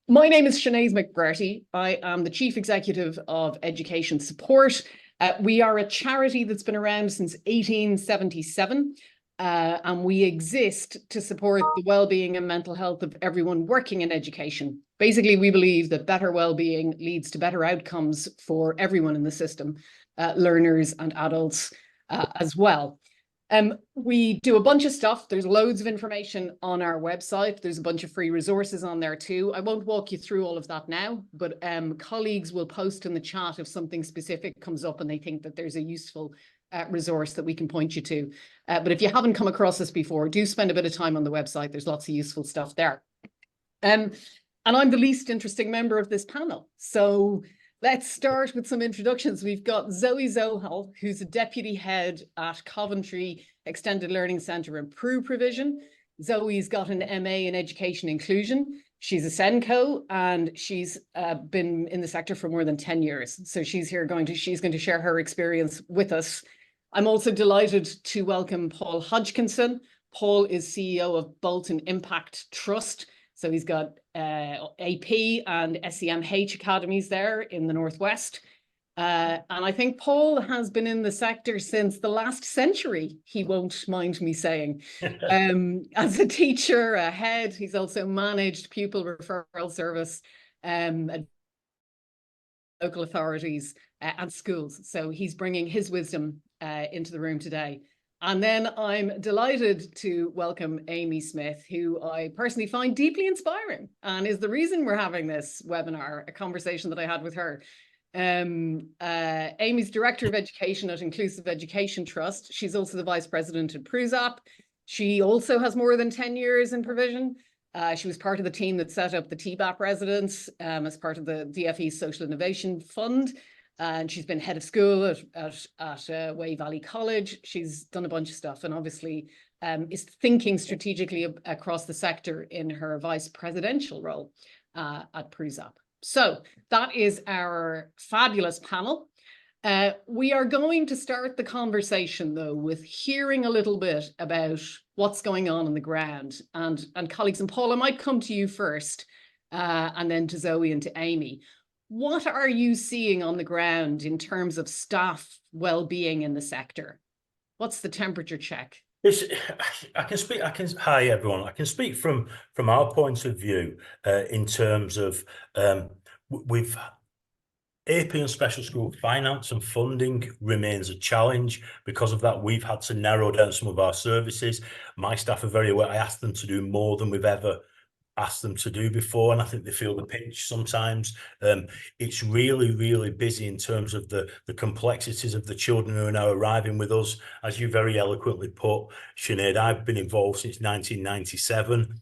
My name is Sinead McBrearty. I am the Chief Executive of Education Support. We are a charity that's been around since 1877, and we exist to support the well-being and mental health of everyone working in education. Basically, we believe that better well-being leads to better outcomes for everyone in the system, learners and adults as well. We do a bunch of stuff. There's loads of information on our website. There's a bunch of free resources on there too. I won't walk you through all of that now, but colleagues will post in the chat if something specific comes up and they think that there's a useful resource that we can point you to. But if you haven't come across this before, do spend a bit of time on the website. There's lots of useful stuff there. And I'm the least interesting member of this panel. So let's start with some introductions. We've got Zoe Zohal, who's a deputy head at Coventry Extended Learning Centre and Prue Provision. Zoe's got an MA in Education Inclusion. She's a SENCO and she's been in the sector for more than 10 years. So she's going to share her experience with us. I'm also delighted to welcome Paul Hodgkinson. Paul is CEO of Bolton Impact Trust. So he's got AP and SEMH academies there in the Northwest. And I think Paul has been in the sector since the last century, he won't mind me saying. As a teacher, a head, he's also managed pupil referral service, local authorities and schools. So he's bringing his wisdom into the room today. And then I'm delighted to welcome Amy Smith, who I personally find deeply inspiring and is the reason we're having this webinar, a conversation that I had with her. Amy's Director of Education at Inclusive Education Trust. She's also the Vice President at PRUSAP. She also has more than 10 years in provision. She was part of the team that set up the TBAP residence as part of the DFE Social Innovation Fund. And she's been head of school at Way Valley College. She's done a bunch of stuff and obviously is thinking strategically across the sector in her vice presidential role at PRUSAP. So that is our fabulous panel. We are going to start the conversation, though, with hearing a little bit about what's going on the ground. And colleagues, and Paul, I might come to you first, and then to Zoe and to Amy. What are you seeing on the ground in terms of staff well-being in the sector? What's the temperature check? Hi everyone. I can speak from our point of view in terms of we've AP and special school finance and funding remains a challenge. Because of that, we've had to narrow down some of our services. My staff are very aware. I asked them to do more than we've ever asked them to do before, and I think they feel the pinch sometimes. It's really, really busy in terms of the complexities of the children who are now arriving with us. As you very eloquently put, Sinead, I've been involved since 1997.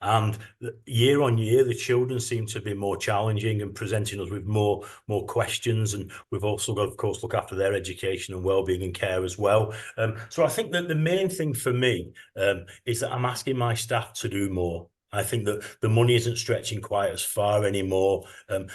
And year on year, the children seem to be more challenging and presenting us with more questions. And we've also got, of course, look after their education and well-being and care as well. So I think that the main thing for me is that I'm asking my staff to do more. I think that the money isn't stretching quite as far anymore.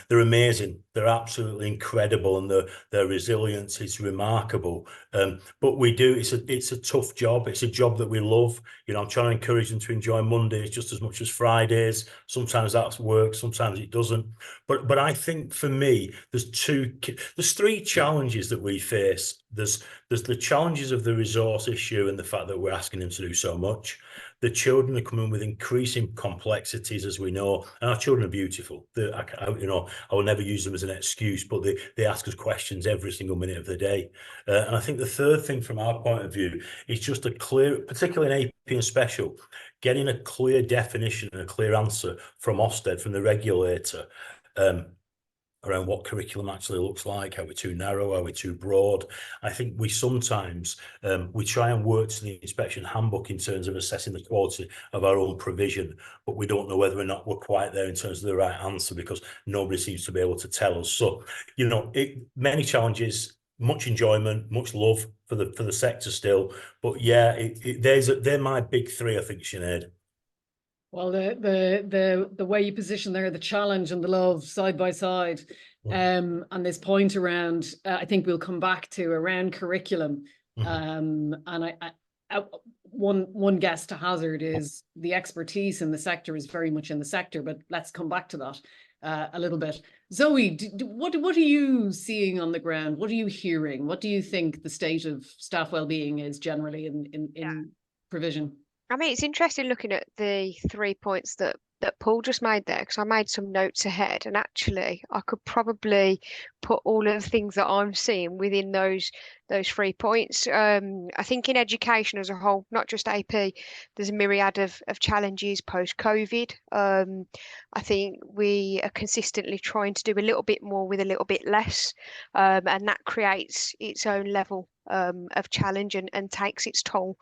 They're amazing. They're absolutely incredible, and their resilience is remarkable. But it's a tough job. It's a job that we love. You know, I'm trying to encourage them to enjoy Mondays just as much as Fridays. Sometimes that's work, sometimes it doesn't. But I think for me, there's three challenges that we face. There's the challenges of the resource issue and the fact that we're asking them to do so much. The children are coming with increasing complexities, as we know, and our children are beautiful. I will never use them as an excuse, but they ask us questions every single minute of the day. And I think the third thing from our point of view is just a clear, particularly in AP and special, getting a clear definition and a clear answer from Ofsted, from the regulator, around what curriculum actually looks like. Are we too narrow? Are we too broad? I think we sometimes, we try and work to the inspection handbook in terms of assessing the quality of our own provision, but we don't know whether or not we're quite there in terms of the right answer because nobody seems to be able to tell us. So, you know, many challenges, much enjoyment, much love for the sector still. But yeah, they're my big three, I think, Sinead. Well, the way you position there, the challenge and the love side by side, and this point around, I think we'll come back to around curriculum. And one guess to hazard is the expertise in the sector is very much in the sector, but let's come back to that a little bit. Zoe, what are you seeing on the ground? What are you hearing? What do you think the state of staff wellbeing is generally in provision? I mean, it's interesting looking at the 3 points that Paul just made there, because I made some notes ahead, and actually I could probably put all of the things that I'm seeing within those 3 points. I think in education as a whole, not just AP, there's a myriad of challenges post-COVID. I think we are consistently trying to do a little bit more with a little bit less, and that creates its own level of challenge and takes its toll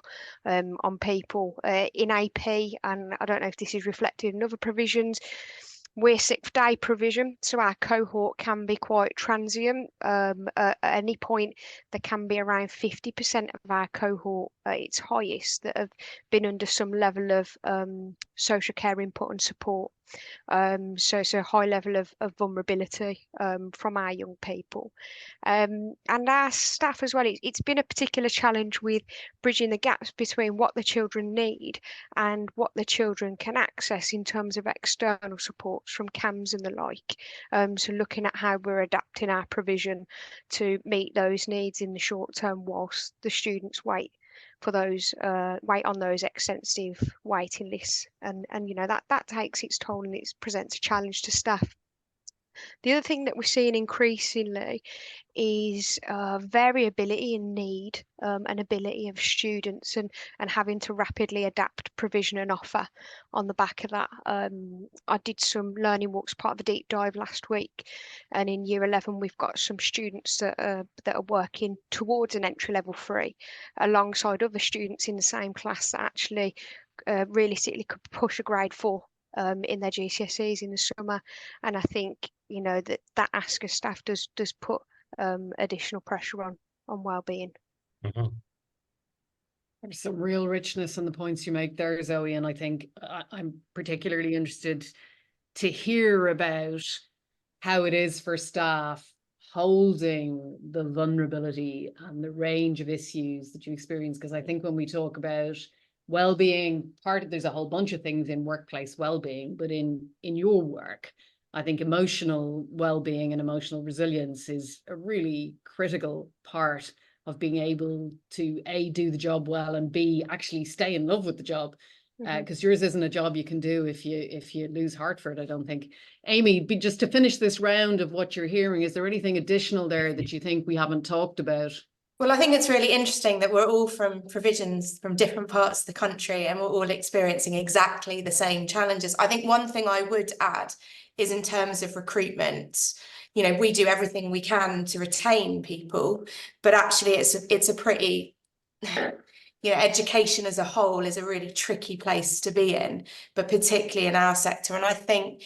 on people in AP. And I don't know if this is reflected in other provisions. We're sick day provision, so our cohort can be quite transient. At any point, there can be around 50% of our cohort at its highest that have been under some level of social care input and support. So a high level of vulnerability from our young people. And our staff as well. It's been a particular challenge with bridging the gaps between what the children need and what the children can access in terms of external supports from CAMS and the like. So looking at how we're adapting our provision to meet those needs in the short term whilst the students wait for those wait on those extensive waiting lists, and you know that takes its toll and it presents a challenge to staff. The other thing that we're seeing increasingly is variability in need and ability of students, and having to rapidly adapt provision and offer on the back of that. I did some learning walks, part of a deep dive last week, and in year 11 we've got some students that are working towards an entry level 3 alongside other students in the same class that actually realistically could push a grade 4 in their GCSEs in the summer. And I think, you know, that ask of staff does put additional pressure on wellbeing. Mm-hmm. There's some real richness in the points you make there, Zoe, and I think I'm particularly interested to hear about how it is for staff holding the vulnerability and the range of issues that you experience, because I think when we talk about well-being, there's a whole bunch of things in workplace well-being, but in your work, I think emotional well-being and emotional resilience is a really critical part of being able to A, do the job well, and B, actually stay in love with the job. Because yours isn't a job you can do if you lose heart for it, I don't think. Amy, just to finish this round of what you're hearing, is there anything additional there that you think we haven't talked about? Well, I think it's really interesting that we're all from provisions from different parts of the country, and we're all experiencing exactly the same challenges. I think one thing I would add is in terms of recruitment, you know, we do everything we can to retain people, but actually it's a pretty, you know, education as a whole is a really tricky place to be in, but particularly in our sector. And I think,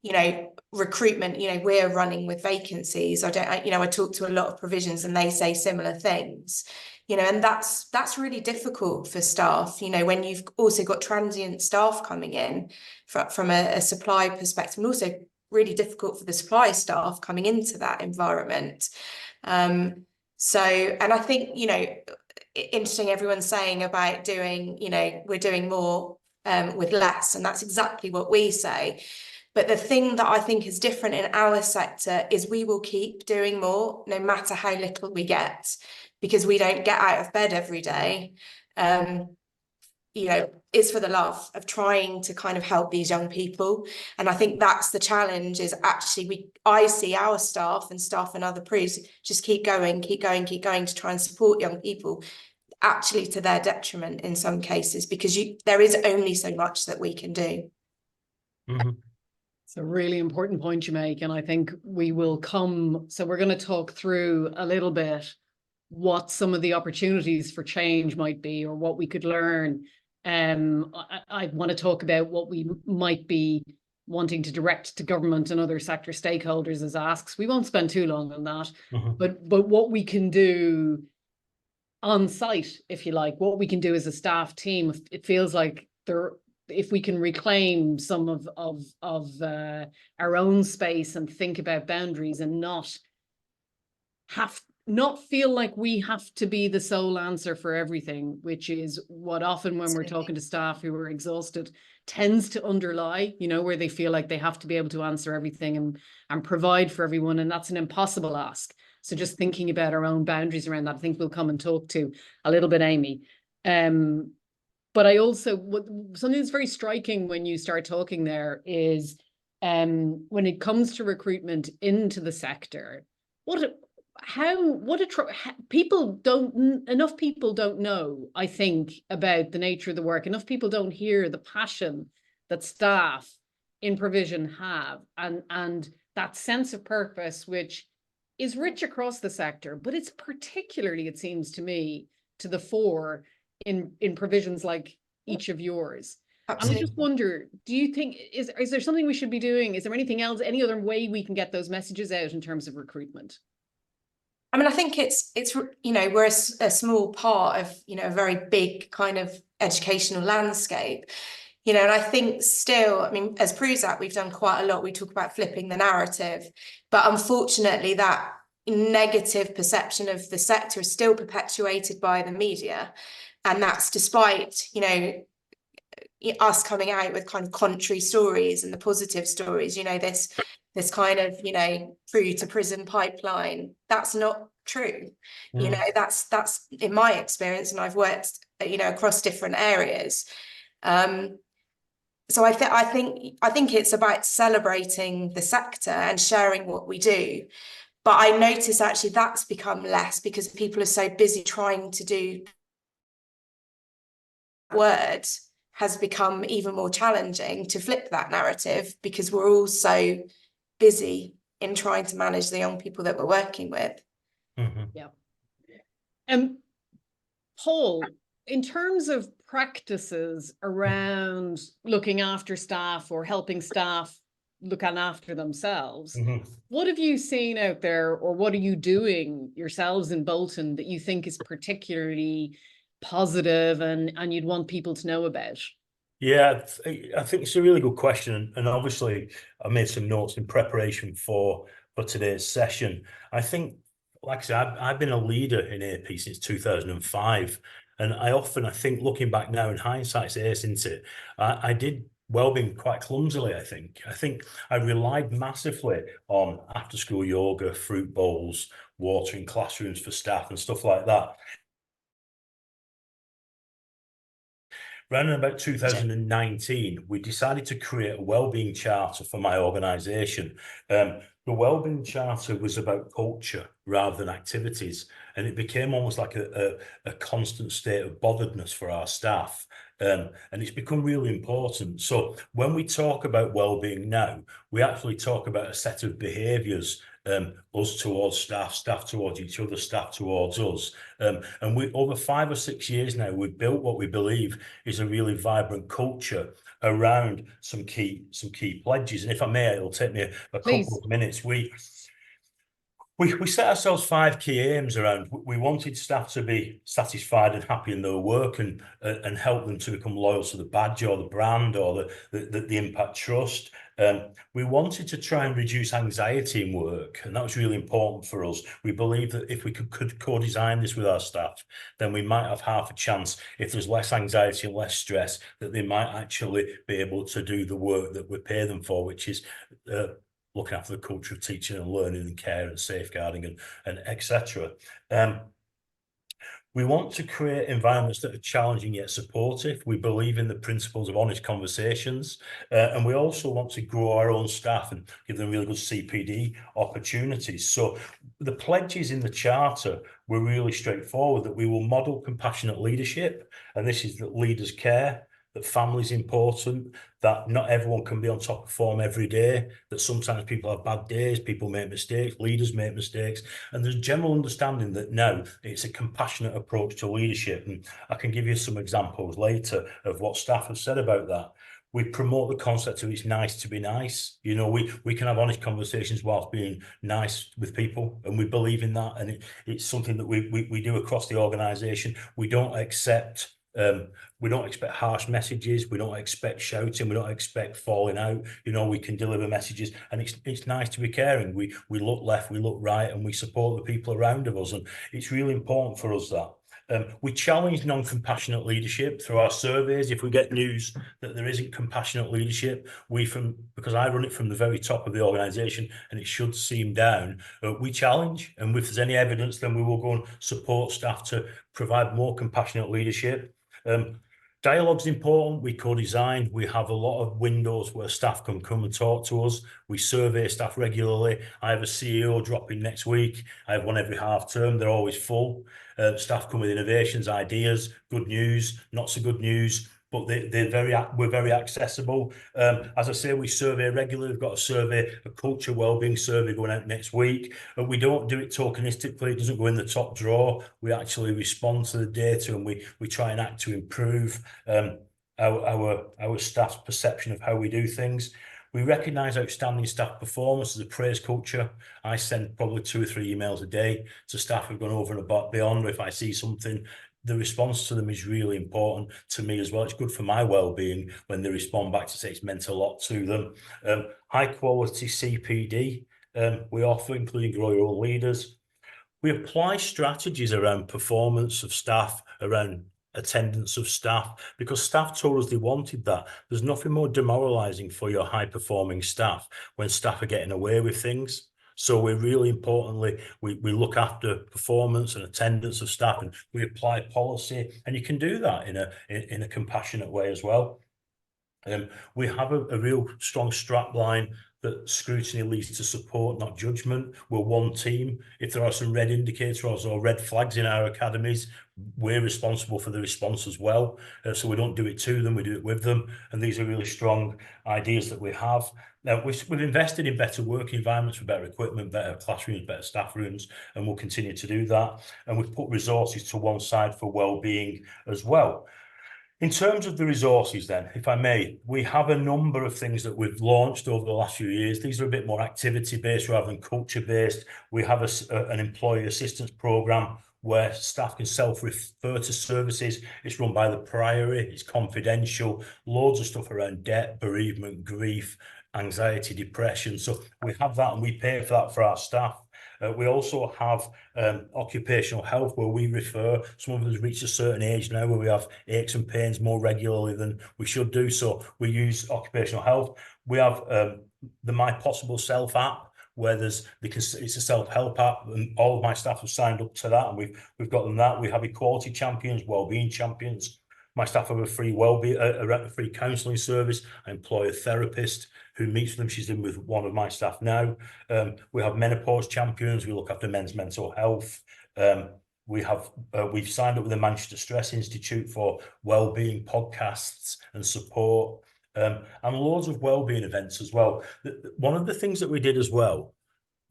you know, recruitment, you know, we're running with vacancies. I talk to a lot of provisions and they say similar things, you know, and that's really difficult for staff, you know, when you've also got transient staff coming in from a supply perspective, and also really difficult for the supply staff coming into that environment. So, and I think, you know, interesting everyone's saying about doing, you know, we're doing more with less, and that's exactly what we say. But the thing that I think is different in our sector is we will keep doing more no matter how little we get, because we don't get out of bed every day. You know, it's for the love of trying to kind of help these young people. And I think that's the challenge, is actually I see our staff and other pros just keep going to try and support young people, actually to their detriment in some cases, because there is only so much that we can do. Mm-hmm. It's a really important point you make, and I think we will so we're going to talk through a little bit what some of the opportunities for change might be, or what we could learn. I want to talk about what we might be wanting to direct to government and other sector stakeholders as asks. We won't spend too long on that, but what we can do on site, if you like, what we can do as a staff team. It feels like if we can reclaim some of our own space and think about boundaries, and not have not feel like we have to be the sole answer for everything, which is what often when we're talking to staff who are exhausted tends to underlie, you know, where they feel like they have to be able to answer everything and provide for everyone. And that's an impossible ask. So just thinking about our own boundaries around that, I think we'll come and talk to a little bit, Amy. But I also, something that's very striking when you start talking there is when it comes to recruitment into the sector, enough people don't know, I think, about the nature of the work. Enough people don't hear the passion that staff in provision have, and that sense of purpose, which is rich across the sector, but it's particularly, it seems to me, to the fore in provisions like each of yours. Absolutely. I just wonder, do you think, is there something we should be doing? Is there anything else, any other way we can get those messages out in terms of recruitment? I mean, I think it's you know, we're a small part of, you know, a very big kind of educational landscape, you know, and I think still, I mean, as Prusac, we've done quite a lot. We talk about flipping the narrative, but unfortunately that negative perception of the sector is still perpetuated by the media. And that's despite, you know, us coming out with kind of contrary stories and the positive stories, you know, this kind of, you know, through to prison pipeline. That's not true. You know, that's in my experience, and I've worked, you know, across different areas. So I think it's about celebrating the sector and sharing what we do. But I notice actually that's become less because people are so busy trying to do word has become even more challenging to flip that narrative because we're all so busy in trying to manage the young people that we're working with. Yeah. Paul, in terms of practices around looking after staff or helping staff looking after themselves, what have you seen out there, or what are you doing yourselves in Bolton that you think is particularly positive and you'd want people to know about? Yeah, I think it's a really good question, and obviously I made some notes in preparation for today's session. I think, like I said, I've been a leader in AP since 2005, and I think, looking back now in hindsight, isn't it? I did wellbeing quite clumsily. I think I relied massively on after-school yoga, fruit bowls, water in classrooms for staff, and stuff like that. Around about 2019, we decided to create a wellbeing charter for my organisation. The wellbeing charter was about culture rather than activities, and it became almost like a constant state of botheredness for our staff. And it's become really important. So when we talk about wellbeing now, we actually talk about a set of behaviours, us towards staff, staff towards each other, staff towards us. And we, over 5 or 6 years now, we've built what we believe is a really vibrant culture around some key pledges. And if I may, it'll take me a couple of minutes. We set ourselves 5 key aims around. We wanted staff to be satisfied and happy in their work, and help them to become loyal to the badge or the brand or the Impact Trust. We wanted to try and reduce anxiety in work, and that was really important for us. We believe that if we could co-design this with our staff, then we might have half a chance, if there's less anxiety and less stress, that they might actually be able to do the work that we pay them for, which is looking after the culture of teaching and learning and care and safeguarding and etc. We want to create environments that are challenging yet supportive. We believe in the principles of honest conversations, and we also want to grow our own staff and give them really good CPD opportunities. So the pledges in the charter were really straightforward: that we will model compassionate leadership, and this is that leaders care, that family is important, that not everyone can be on top of form every day, that sometimes people have bad days, people make mistakes, leaders make mistakes, and there's general understanding that now it's a compassionate approach to leadership. And I can give you some examples later of what staff have said about that. We promote the concept of it's nice to be nice. You know, we can have honest conversations whilst being nice with people, and we believe in that, and it's something that we do across the organisation. We don't accept We don't expect harsh messages. We don't expect shouting. We don't expect falling out. You know, we can deliver messages, and it's nice to be caring. We look left, we look right, and we support the people around of us, and it's really important for us that. We challenge non-compassionate leadership through our surveys. If we get news that there isn't compassionate leadership, because I run it from the very top of the organisation and it should seem down, we challenge, and if there's any evidence, then we will go and support staff to provide more compassionate leadership. Dialogue's important. We co-design. We have a lot of windows where staff can come and talk to us. We survey staff regularly. I have a CEO dropping next week. I have one every half term. They're always full. Staff come with innovations, ideas, good news, not so good news, but we're very accessible. As I say, we survey regularly. We've got a culture wellbeing survey going out next week. But we don't do it tokenistically. It doesn't go in the top drawer. We actually respond to the data, and we try and act to improve our staff's perception of how we do things. We recognise outstanding staff performance as a praise culture. I send probably 2 or 3 emails a day to staff who've gone over and beyond. If I see something, the response to them is really important to me as well. It's good for my well-being when they respond back to say it's meant a lot to them. High quality CPD we offer, including Grow Your Own Leaders. We apply strategies around performance of staff, around attendance of staff, because staff told us they wanted that. There's nothing more demoralizing for your high performing staff when staff are getting away with things. So we really importantly, we look after performance and attendance of staff, and we apply policy, and you can do that in a compassionate way as well. We have a real strong strap line that scrutiny leads to support, not judgment. We're one team. If there are some red indicators or red flags in our academies, we're responsible for the response as well. So we don't do it to them, we do it with them. And these are really strong ideas that we have. Now, we've invested in better work environments with better equipment, better classrooms, better staff rooms, and we'll continue to do that. And we've put resources to one side for wellbeing as well. In terms of the resources then, if I may, we have a number of things that we've launched over the last few years. These are a bit more activity-based rather than culture-based. We have an employee assistance programme where staff can self-refer to services. It's run by the Priory, it's confidential, loads of stuff around debt, bereavement, grief, anxiety, depression. So we have that, and we pay for that for our staff. We also have occupational health, where we refer. Some of us reach a certain age now where we have aches and pains more regularly than we should do. So we use occupational health. We have the My Possible Self app, where it's a self-help app, and all of my staff have signed up to that, and we've got them that. We have equality champions, wellbeing champions. My staff have a free free counselling service. I employ a therapist who meets with them. She's in with one of my staff now. We have menopause champions. We look after men's mental health. We've signed up with the Manchester Stress Institute for wellbeing podcasts and support, and loads of wellbeing events as well. One of the things that we did as well,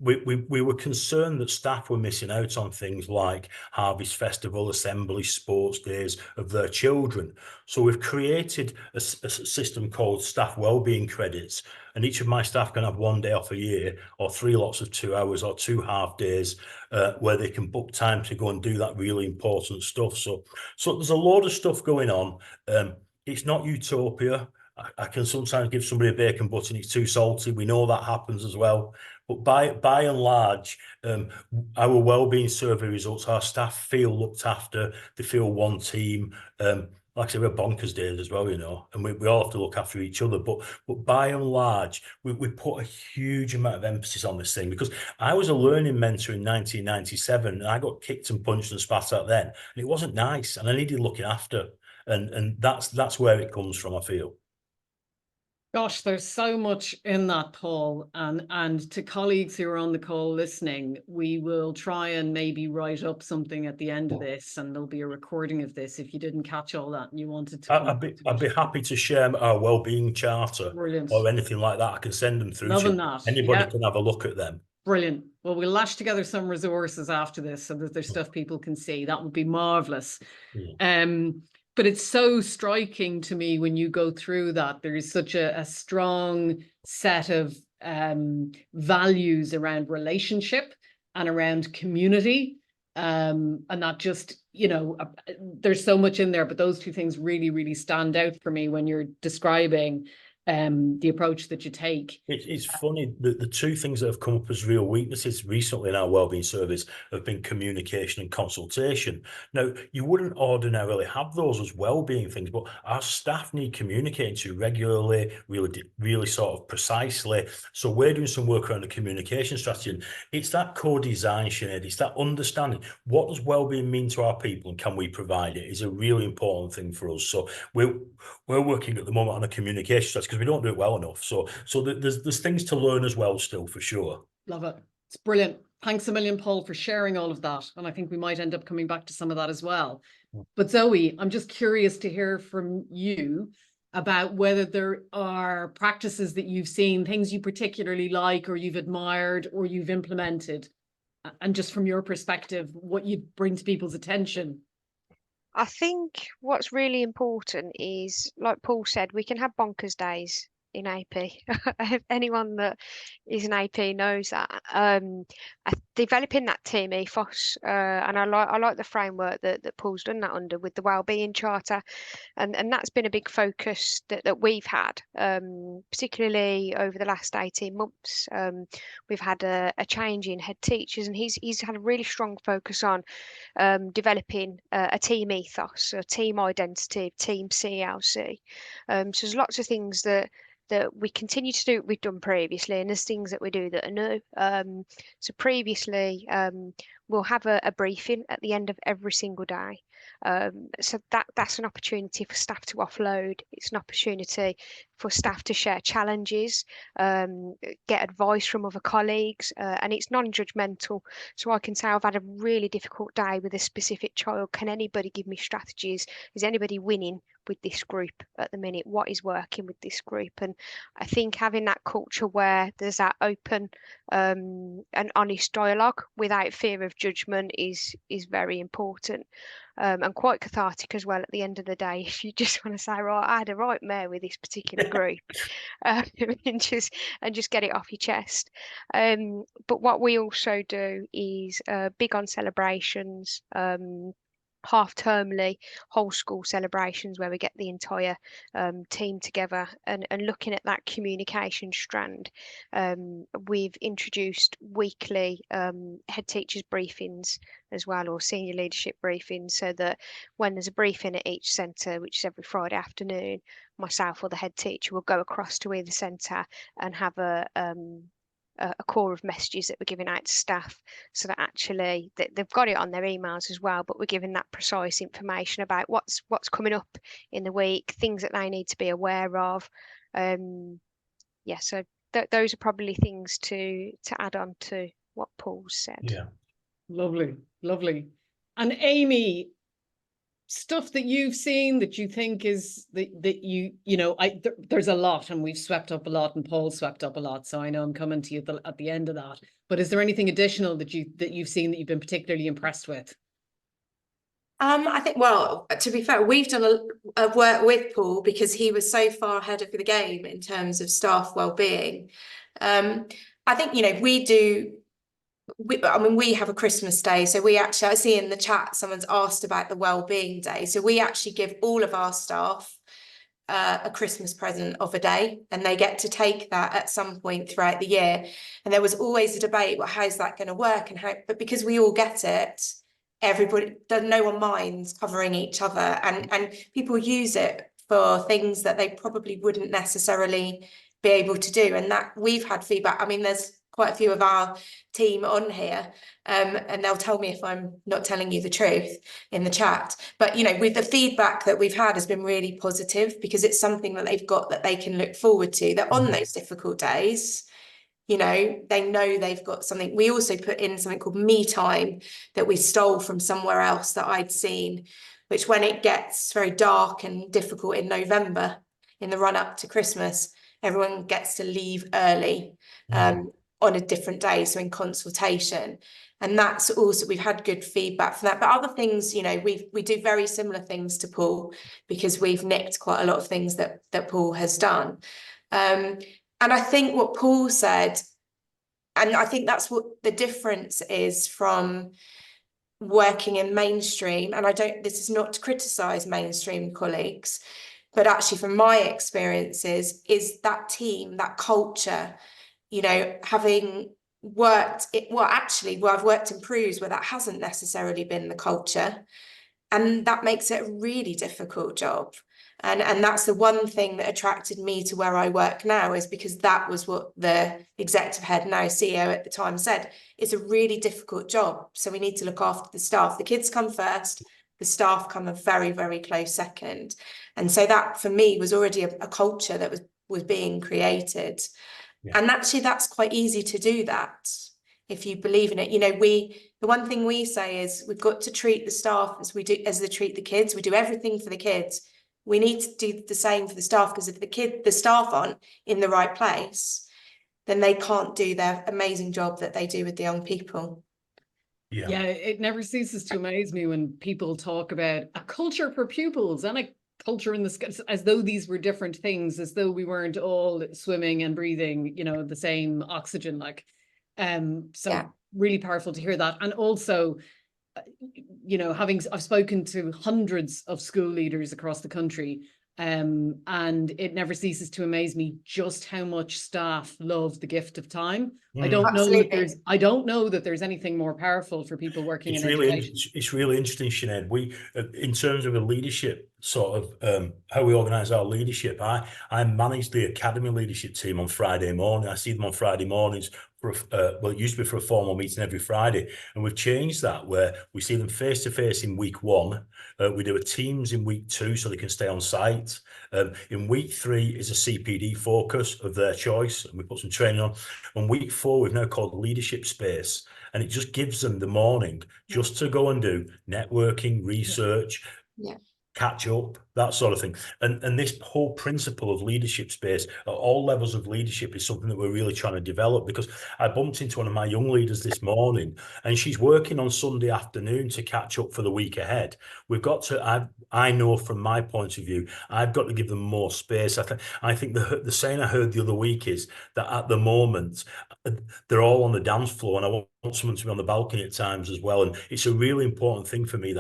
we were concerned that staff were missing out on things like Harvest Festival, assembly, sports days of their children. So we've created a system called staff wellbeing credits, and each of my staff can have 1 day off a year, or 3 lots of 2 hours, or 2 half days, where they can book time to go and do that really important stuff. So there's a load of stuff going on. It's not utopia. I can sometimes give somebody a bacon butter and it's too salty. We know that happens as well. But by and large, our wellbeing survey results, our staff feel looked after. They feel one team. Like I said, we're bonkers days as well, you know, and we all have to look after each other. But by and large, we put a huge amount of emphasis on this thing, because I was a learning mentor in 1997, and I got kicked and punched and spat at then, and it wasn't nice, and I needed looking after, and that's where it comes from, I feel. Gosh, there's so much in that, Paul, and to colleagues who are on the call listening, we will try and maybe write up something at the end of this, and there'll be a recording of this if you didn't catch all that and you wanted to. I'd be happy to share our wellbeing charter. Brilliant. Or anything like that. I can send them through. Loving that. Anybody can have a look at them. Brilliant. Well, we'll lash together some resources after this so that there's stuff people can see. That would be marvelous. Yeah. But it's so striking to me when you go through that. There is such a strong set of values around relationship and around community And that just, you know, there's so much in there, but those two things really, really stand out for me when you're describing the approach that you take. It's funny that the two things that have come up as real weaknesses recently in our wellbeing service have been communication and consultation. Now, you wouldn't ordinarily have those as wellbeing things, but our staff need communicating to regularly, really sort of precisely. So we're doing some work around the communication strategy, and it's that co-design, Sinead. It's that understanding what does wellbeing mean to our people, and can we provide it is a really important thing for us. So we're working at the moment on a communication strategy because we don't do it well enough. So there's things to learn as well still, for sure. Love it. It's brilliant. Thanks a million, Paul, for sharing all of that. And I think we might end up coming back to some of that as well. But Zoe, I'm just curious to hear from you about whether there are practices that you've seen, things you particularly like or you've admired or you've implemented. And just from your perspective, what you bring to people's attention. I think what's really important is, like Paul said, we can have bonkers days in AP. Anyone that is an AP knows that. Developing that team ethos, and I like the framework that Paul's done that under with the wellbeing charter, and that's been a big focus that we've had, particularly over the last 18 months. We've had a change in head teachers, and he's had a really strong focus on developing a team ethos, a team identity, team CLC. So there's lots of things that we continue to do, we've done previously, and there's things that we do that are new. So previously, we'll have a briefing at the end of every single day. So that's an opportunity for staff to offload. It's an opportunity for staff to share challenges, get advice from other colleagues, and it's non-judgmental. So I can say I've had a really difficult day with a specific child. Can anybody give me strategies? Is anybody winning with this group at the minute? What is working with this group? And I think having that culture where there's that open and honest dialogue without fear of judgment is very important. And quite cathartic as well at the end of the day, if you just want to say, right, I had a right mare with this particular group, and just get it off your chest. But what we also do is big on celebrations, half-termly, whole school celebrations where we get the entire team together and looking at that communication strand. We've introduced weekly head teachers briefings as well, or senior leadership briefings, so that when there's a briefing at each centre, which is every Friday afternoon, myself or the head teacher will go across to either centre and have a core of messages that we're giving out to staff, so that actually they've got it on their emails as well, but we're giving that precise information about what's coming up in the week, things that they need to be aware of. Yeah, so those are probably things to add on to what Paul said. Yeah. Lovely, lovely. And Amy, stuff that you've seen that you think is that you know, there's a lot, and we've swept up a lot, and Paul swept up a lot, so I know I'm coming to you at the end of that. But is there anything additional that you've seen that you've been particularly impressed with? I think, well, to be fair, we've done a work with Paul because he was so far ahead of the game in terms of staff wellbeing. I think, you know, we have a Christmas day, so we actually, I see in the chat someone's asked about the wellbeing day. So we actually give all of our staff a Christmas present of a day, and they get to take that at some point throughout the year. And there was always a debate, well, how's that going to work? But because we all get it, everybody, no one minds covering each other, and people use it for things that they probably wouldn't necessarily be able to do. And that we've had feedback. I mean, there's quite a few of our team on here, and they'll tell me if I'm not telling you the truth in the chat. But, you know, with the feedback that we've had has been really positive, because it's something that they've got that they can look forward to, that on those difficult days, you know, they know they've got something. We also put in something called me time that we stole from somewhere else that I'd seen, which when it gets very dark and difficult in November, in the run up to Christmas, everyone gets to leave early. On a different day, so in consultation. And that's also, we've had good feedback from that. But other things, you know, we do very similar things to Paul, because we've nicked quite a lot of things that Paul has done. And I think what Paul said, and I think that's what the difference is from working in mainstream, and this is not to criticize mainstream colleagues, but actually from my experiences, is that team, that culture, you know, having worked it, well, actually, I've worked in Peru's where that hasn't necessarily been the culture, and that makes it a really difficult job. And that's the one thing that attracted me to where I work now, is because that was what the executive head, now CEO at the time, said. It's a really difficult job, so we need to look after the staff. The kids come first, the staff come a very, very close second. And so that for me was already a culture that was being created. Yeah. And actually that's quite easy to do that if you believe in it. You know, the one thing we say is we've got to treat the staff as they treat the kids. We do everything for the kids. We need to do the same for the staff, because if the staff aren't in the right place, then they can't do their amazing job that they do with the young people. Yeah, it never ceases to amaze me when people talk about a culture for pupils and a culture in the sky, as though these were different things, as though we weren't all swimming and breathing, you know, the same oxygen, like, so yeah. Really powerful to hear that. And also, you know, I've spoken to hundreds of school leaders across the country, and it never ceases to amaze me just how much staff love the gift of time. I don't know that there's anything more powerful for people working in education. It's really interesting, Sinead. We, in terms of a leadership sort of how we organise our leadership, I manage the academy leadership team on Friday morning. I see them on Friday mornings for well, it used to be for a formal meeting every Friday, and we've changed that where we see them face to face in week 1. We do a Teams in week 2 so they can stay on site. In week 3 is a CPD focus of their choice, and we put some training on. And week 4 we've now called leadership space, and it just gives them the morning just to go and do networking, research, catch up, that sort of thing. And this whole principle of leadership space at all levels of leadership is something that we're really trying to develop, because I bumped into one of my young leaders this morning, and she's working on Sunday afternoon to catch up for the week ahead. We've got to, I know from my point of view, I've got to give them more space. I think the saying I heard the other week is that at the moment, they're all on the dance floor, and I want someone to be on the balcony at times as well. And it's a really important thing for me.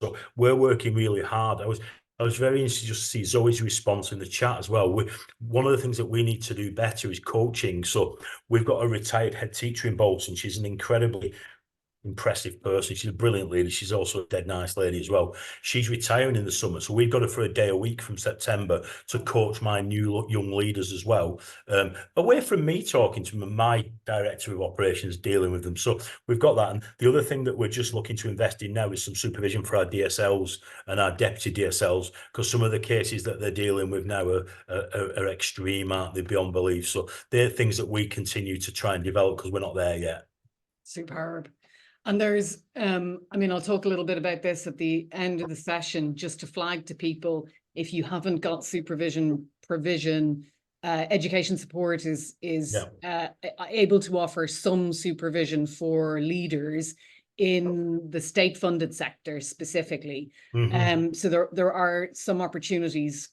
So we're working really hard. I was very interested just to see Zoe's response in the chat as well. One of the things that we need to do better is coaching. So we've got a retired head teacher in Bolton. She's an incredibly impressive person. She's a brilliant lady. She's also a dead nice lady as well. She's retiring in the summer, so we've got her for a day a week from September to coach my new young leaders as well, away from me talking to them, my director of operations dealing with them. So we've got that. And the other thing that we're just looking to invest in now is some supervision for our DSLs and our deputy DSLs, because some of the cases that they're dealing with now are extreme, aren't they, beyond belief. So they're things that we continue to try and develop, because we're not there yet. Superb. And there's, I mean, I'll talk a little bit about this at the end of the session, just to flag to people, if you haven't got supervision, provision, education support is able to offer some supervision for leaders in the state-funded sector specifically. So there are some opportunities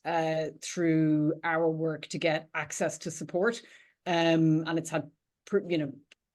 through our work to get access to support, and it's had,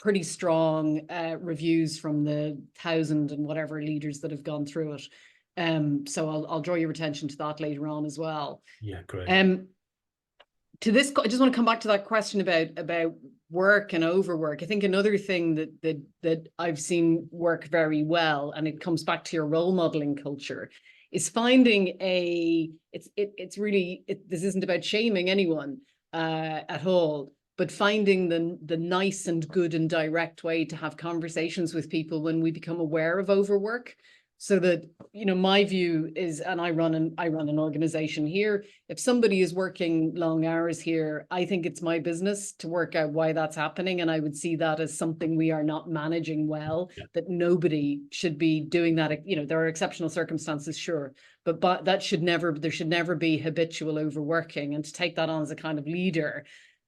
pretty strong reviews from the 1,000 and whatever leaders that have gone through it. So I'll draw your attention to that later on as well. Yeah, great. To this, I just want to come back to that question about work and overwork. I think another thing that I've seen work very well, and it comes back to your role modeling culture, is finding it's really, this isn't about shaming anyone at all, but finding the nice and good and direct way to have conversations with people when we become aware of overwork. So that, my view is, and I run an organization here, if somebody is working long hours here, I think it's my business to work out why that's happening. And I would see that as something we are not managing well, that nobody should be doing that. There are exceptional circumstances, sure, but there should never be habitual overworking. And to take that on as a kind of leader,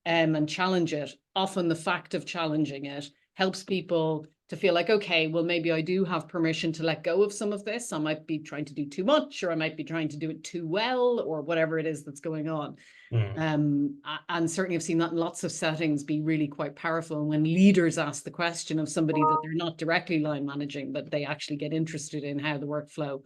and challenge it. Often the fact of challenging it helps people to feel like, okay, well, maybe I do have permission to let go of some of this. I might be trying to do too much, or I might be trying to do it too well, or whatever it is that's going on. And certainly I've seen that in lots of settings be really quite powerful. And when leaders ask the question of somebody that they're not directly line managing, but they actually get interested in how the workflow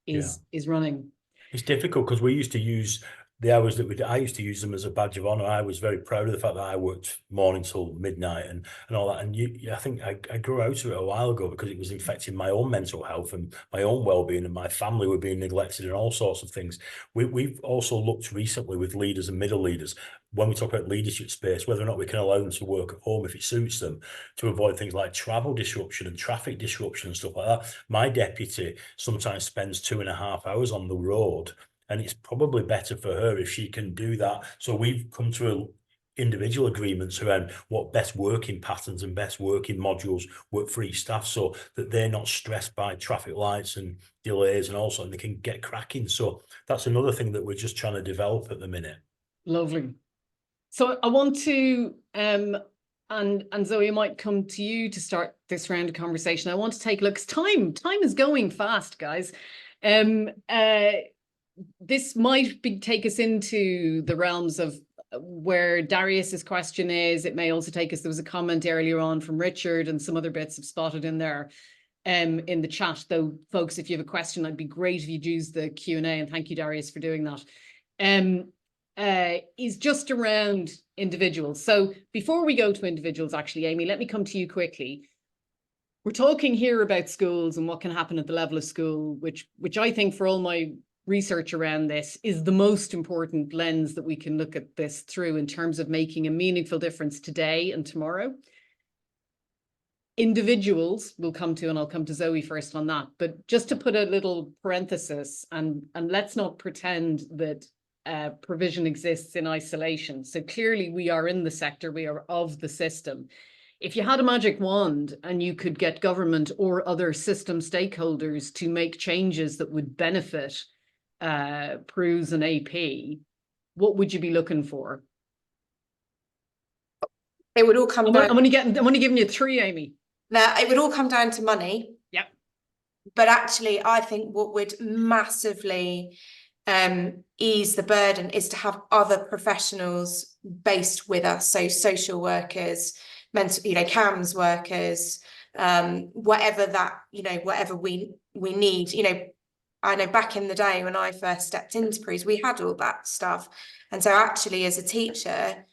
is running. It's difficult because we used to use the hours that I used to use them as a badge of honor. I was very proud of the fact that I worked morning till midnight and all that. And I think I grew out of it a while ago because it was affecting my own mental health and my own well-being, and my family were being neglected and all sorts of things. We've also looked recently with leaders and middle leaders, when we talk about leadership space, whether or not we can allow them to work at home if it suits them, to avoid things like travel disruption and traffic disruption and stuff like that. My deputy sometimes spends 2.5 hours on the road, and it's probably better for her if she can do that. So we've come to individual agreements around what best working patterns and best working modules work for each staff, so that they're not stressed by traffic lights and delays and also, and they can get cracking. So that's another thing that we're just trying to develop at the minute. Lovely. So I want to, and Zoe, I might come to you to start this round of conversation. I want to take a look, 'cause time is going fast, guys. This might take us into the realms of where Darius's question is. It may also take us, there was a comment earlier on from Richard and some other bits I've spotted in there in the chat. Though, folks, if you have a question, it'd be great if you'd use the Q&A, and thank you, Darius, for doing that. Is just around individuals. So before we go to individuals, actually, Amy, let me come to you quickly. We're talking here about schools and what can happen at the level of school, which I think, for all my research around this, is the most important lens that we can look at this through in terms of making a meaningful difference today and tomorrow. Individuals we'll come to, and I'll come to Zoe first on that, but just to put a little parenthesis, and let's not pretend that provision exists in isolation. So clearly we are in the sector, we are of the system. If you had a magic wand and you could get government or other system stakeholders to make changes that would benefit PRUs and AP, what would you be looking for? It would all come down. I'm only giving you 3, Amy. Now, it would all come down to money. Yep. But actually, I think what would massively ease the burden is to have other professionals based with us. So social workers, CAMS workers, whatever that, whatever we need, I know back in the day when I first stepped into PRUs, we had all that stuff. And so actually, as a teacher,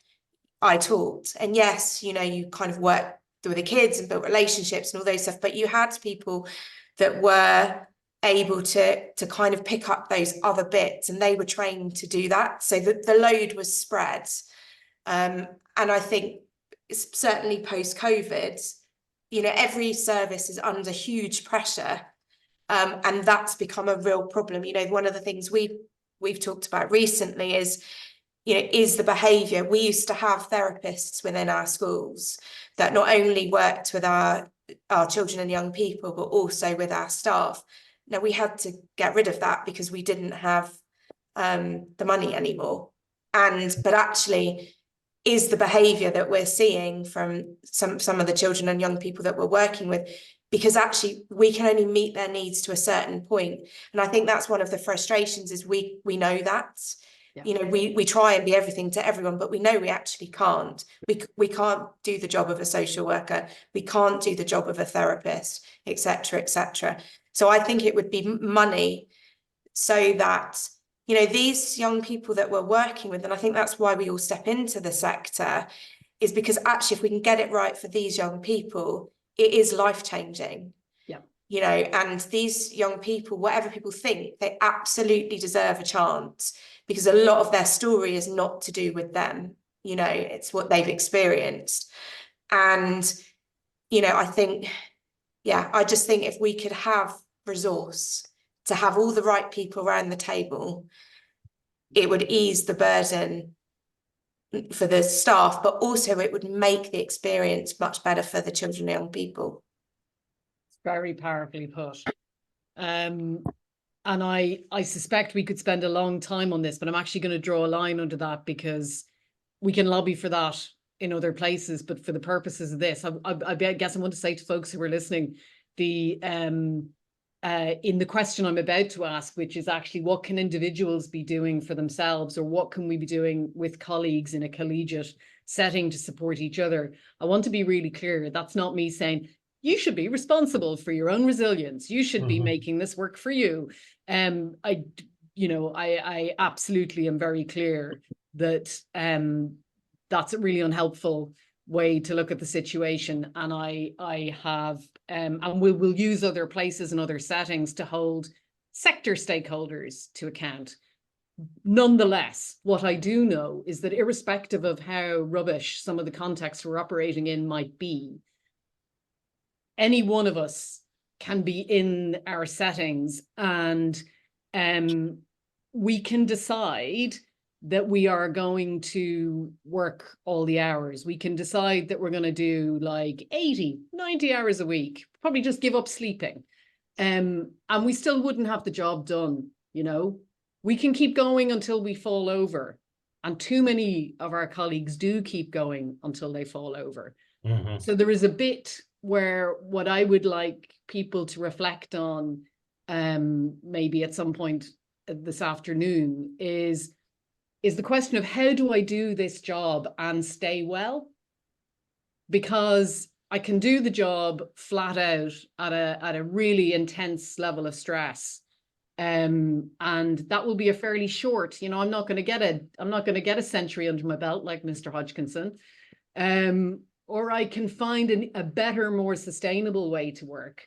I taught. And yes, you kind of worked with the kids and built relationships and all those stuff, but you had people that were able to kind of pick up those other bits, and they were trained to do that. So the load was spread. And I think certainly post-COVID, every service is under huge pressure. And that's become a real problem. One of the things we've talked about recently is the behaviour. We used to have therapists within our schools that not only worked with our children and young people, but also with our staff. Now, we had to get rid of that because we didn't have the money anymore. But actually, is the behaviour that we're seeing from some of the children and young people that we're working with, because actually we can only meet their needs to a certain point. And I think that's one of the frustrations, is we know that. Yeah. We try and be everything to everyone, but we know we actually can't. We can't do the job of a social worker. We can't do the job of a therapist, etc., etc. So I think it would be money, so that, these young people that we're working with, and I think that's why we all step into the sector, is because actually if we can get it right for these young people, it is life-changing. And these young people, whatever people think, they absolutely deserve a chance, because a lot of their story is not to do with them. It's what they've experienced. And, I think, I just think if we could have resource to have all the right people around the table, it would ease the burden for the staff, but also it would make the experience much better for the children and young people. Very powerfully put. And I suspect we could spend a long time on this, but I'm actually going to draw a line under that, because we can lobby for that in other places, but for the purposes of this, I guess I want to say to folks who are listening, in the question I'm about to ask, which is actually what can individuals be doing for themselves, or what can we be doing with colleagues in a collegiate setting to support each other? I want to be really clear. That's not me saying you should be responsible for your own resilience. You should be making this work for you. I absolutely am very clear that that's a really unhelpful way to look at the situation. And I have, and we'll use other places and other settings to hold sector stakeholders to account. Nonetheless, what I do know is that irrespective of how rubbish some of the contexts we're operating in might be, any one of us can be in our settings, and we can decide that we are going to work all the hours. We can decide that we're going to do like 80, 90 hours a week, probably just give up sleeping. And we still wouldn't have the job done, you know. We can keep going until we fall over. And too many of our colleagues do keep going until they fall over. So there is a bit where what I would like people to reflect on, maybe at some point this afternoon, is the question of how do I do this job and stay well? Because I can do the job flat out at a really intense level of stress. And that will be a fairly short, you know, I'm not going to get a century under my belt like Mr. Hodgkinson. Or I can find a better, more sustainable way to work.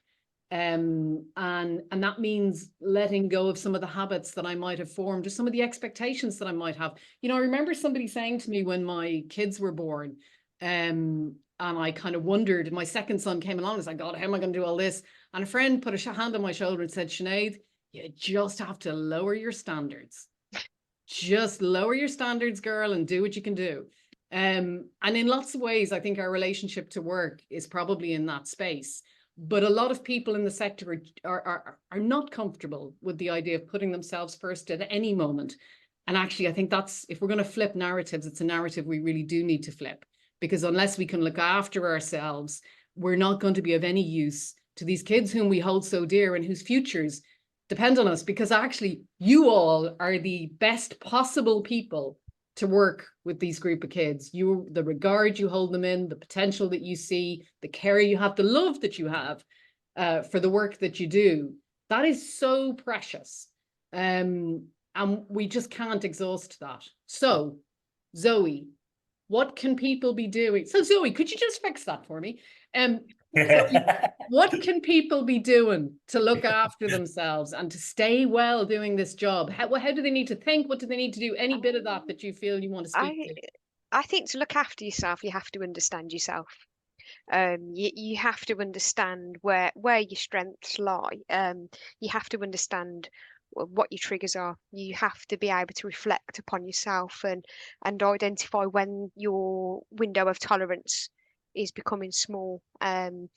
And that means letting go of some of the habits that I might have formed, or some of the expectations that I might have. You know, I remember somebody saying to me when my kids were born, and I kind of wondered, my second son came along, I was like, God, how am I going to do all this? And a friend put a hand on my shoulder and said, Sinead, you just have to lower your standards. Just lower your standards, girl, and do what you can do. And in lots of ways, I think our relationship to work is probably in that space. But a lot of people in the sector are not comfortable with the idea of putting themselves first at any moment. And actually, I think that's, if we're going to flip narratives, it's a narrative we really do need to flip. Because unless we can look after ourselves, we're not going to be of any use to these kids whom we hold so dear and whose futures depend on us. Because actually, you all are the best possible people to work with these group of kids. The regard you hold them in, the potential that you see, the care you have, the love that you have for the work that you do, that is so precious. And we just can't exhaust that. So, Zoe, what can people be doing? So, Zoe, could you just fix that for me? What can people be doing to look after themselves and to stay well doing this job? How do they need to think? What do they need to do? Any bit of that you feel you want to speak to? I think to look after yourself, you have to understand yourself. You have to understand where your strengths lie. You have to understand what your triggers are. You have to be able to reflect upon yourself and identify when your window of tolerance is becoming small, and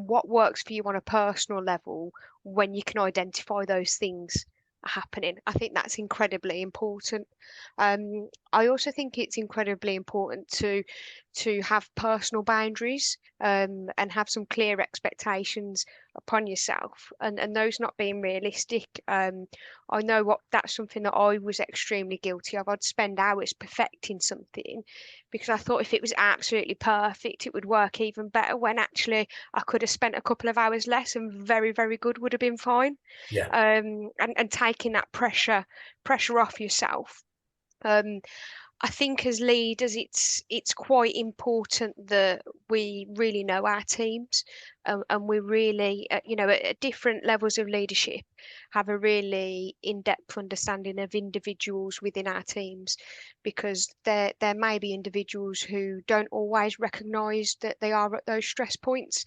what works for you on a personal level when you can identify those things happening. I think that's incredibly important. I also think it's incredibly important to have personal boundaries, and have some clear expectations upon yourself, and those not being realistic. I know that's something that I was extremely guilty of. I'd spend hours perfecting something because I thought if it was absolutely perfect, it would work even better, when actually I could have spent a couple of hours less and very, very good would have been fine. Yeah. And taking that pressure off yourself. I think as leaders, it's quite important that we really know our teams, and we really, at different levels of leadership, have a really in-depth understanding of individuals within our teams, because there may be individuals who don't always recognise that they are at those stress points,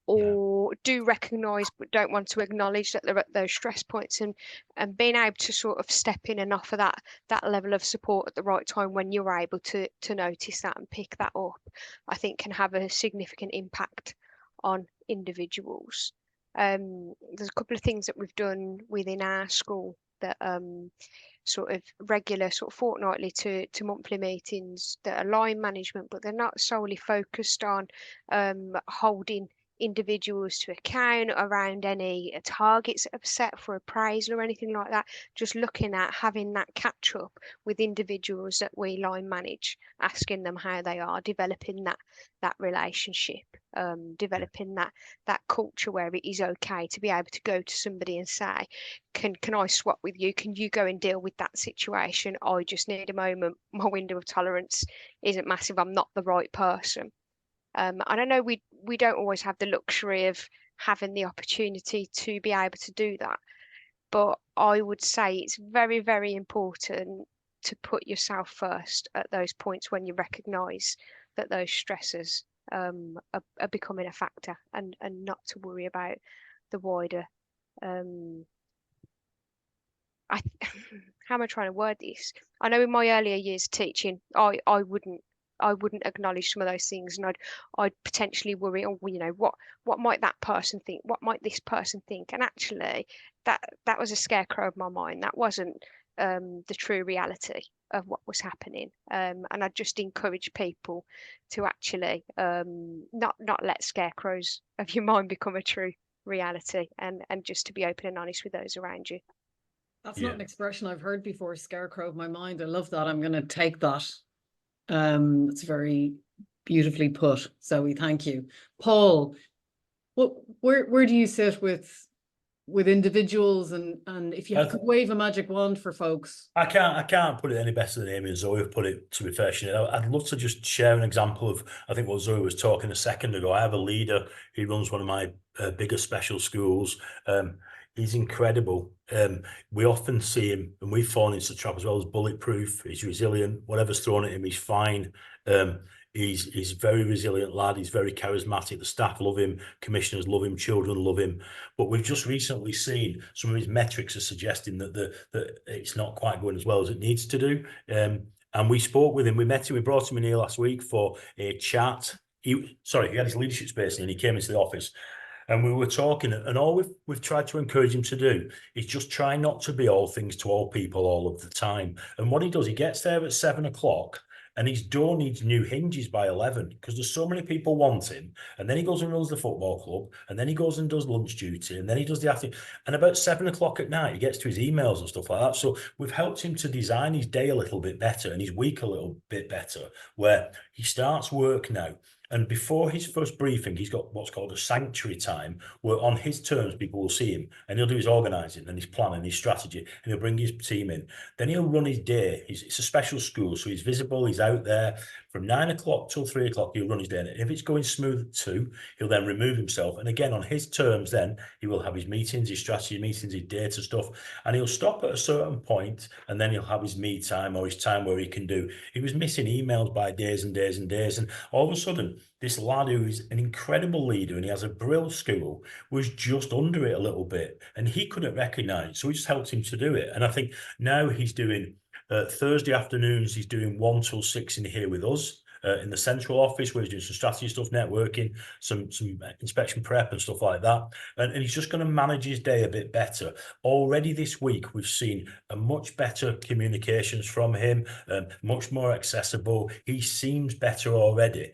or do recognise but don't want to acknowledge that they're at those stress points, and being able to sort of step in and offer that level of support at the right time when you're able to notice that and pick that up, I think can have a significant impact on individuals. There's a couple of things that we've done within our school that sort of regular, sort of fortnightly to monthly meetings that are line management, but they're not solely focused on holding individuals to account around any targets that are set for appraisal or anything like that. Just looking at having that catch up with individuals that we line manage, asking them how they are, developing that relationship, developing that culture where it is okay to be able to go to somebody and say, can I swap with you? Can you go and deal with that situation? I just need a moment. My window of tolerance isn't massive. I'm not the right person. I don't know, we don't always have the luxury of having the opportunity to be able to do that. But I would say it's very, very important to put yourself first at those points when you recognise that those stresses are becoming a factor, and not to worry about the wider how am I trying to word this? I know in my earlier years teaching, I wouldn't acknowledge some of those things, and I'd potentially worry, oh, you know, what might that person think? What might this person think? And actually, that was a scarecrow of my mind. That wasn't the true reality of what was happening. And I just encourage people to actually not let scarecrows of your mind become a true reality, and just to be open and honest with those around you. That's not an expression I've heard before, scarecrow of my mind. I love that. I'm going to take that. It's very beautifully put, Zoe. Thank you. Paul, where do you sit with individuals, and if you could wave a magic wand for folks? I can't put it any better than Amy and Zoe have put it, to be fair. I'd love to just share an example of, I think, what Zoe was talking a second ago. I have a leader who runs one of my bigger special schools. He's incredible. We often see him, and we've fallen into the trap as well, as bulletproof. He's resilient. Whatever's thrown at him, he's fine. He's a very resilient lad. He's very charismatic. The staff love him. Commissioners love him. Children love him. But we've just recently seen some of his metrics are suggesting that it's not quite going as well as it needs to do. And we spoke with him. We met him. We brought him in here last week for a chat. He had his leadership space, and he came into the office. And we were talking, and all we've tried to encourage him to do is just try not to be all things to all people all of the time. And what he does, he gets there at 7 o'clock, and his door needs new hinges by 11, because there's so many people want him. And then he goes and runs the football club, and then he goes and does lunch duty, and then he does the afternoon. And about 7 o'clock at night, he gets to his emails and stuff like that. So we've helped him to design his day a little bit better and his week a little bit better, where he starts work now. And before his first briefing, he's got what's called a sanctuary time, where on his terms, people will see him, and he'll do his organising and his planning, his strategy, and he'll bring his team in. Then he'll run his day. It's a special school, so he's visible, he's out there. From 9 o'clock till 3 o'clock, he'll run his day. And if it's going smooth at 2, he'll then remove himself. And again, on his terms, then he will have his meetings, his strategy meetings, his data stuff. And he'll stop at a certain point, and then he'll have his me time, or his time where he can do. He was missing emails by days and days and days. And all of a sudden, this lad who is an incredible leader, and he has a brill school, was just under it a little bit. And he couldn't recognise it. So we just helped him to do it. And I think now he's doing Thursday afternoons, he's doing 1 till 6 in here with us in the central office, where he's doing some strategy stuff, networking, some inspection prep and stuff like that. And he's just going to manage his day a bit better. Already this week, we've seen a much better communications from him, much more accessible. He seems better already.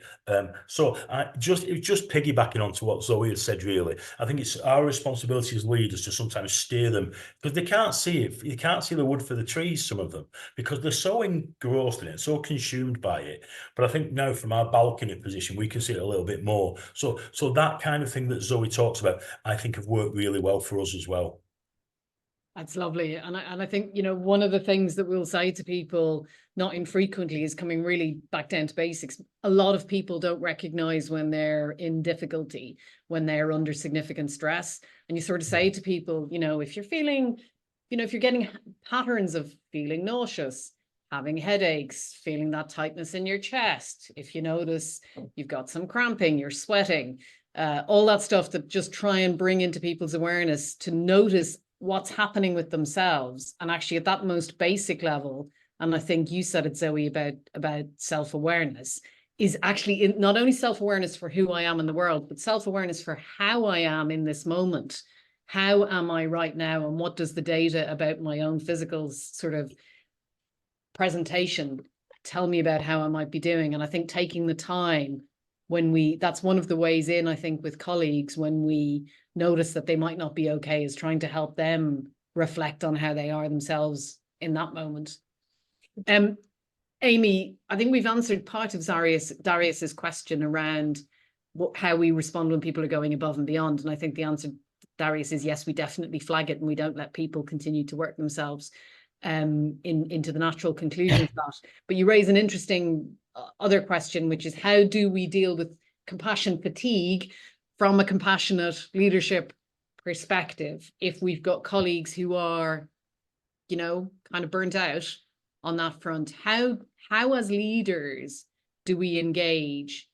So it was just piggybacking onto what Zoe had said, really. I think it's our responsibility as leaders to sometimes steer them, because they can't see it. You can't see the wood for the trees, some of them, because they're so engrossed in it, so consumed by it. But I think now from our balcony position, we can see it a little bit more. So that kind of thing that Zoe talks about, I think have worked really well for us as well. That's lovely. And I think, you know, one of the things that we'll say to people not infrequently is coming really back down to basics. A lot of people don't recognize when they're in difficulty, when they're under significant stress. And you sort of say to people, you know, if you're feeling, you know, if you're getting patterns of feeling nauseous, having headaches, feeling that tightness in your chest, if you notice you've got some cramping, you're sweating, all that stuff, that just try and bring into people's awareness to notice what's happening with themselves. And actually at that most basic level, and I think you said it, Zoe, about self-awareness, is actually not only self-awareness for who I am in the world, but self-awareness for how I am in this moment. how am I right now, and what does the data about my own physical sort of presentation tell me about how I might be doing? And I think taking the time that's one of the ways in, I think, with colleagues, when we notice that they might not be okay, is trying to help them reflect on how they are themselves in that moment. Amy, I think we've answered part of Darius's question around how we respond when people are going above and beyond. And I think the answer, Darius, is yes, we definitely flag it, and we don't let people continue to work themselves into the natural conclusion of that. But you raise an interesting other question, which is, how do we deal with compassion fatigue from a compassionate leadership perspective if we've got colleagues who are, you know, kind of burnt out on that front? How as leaders do we engage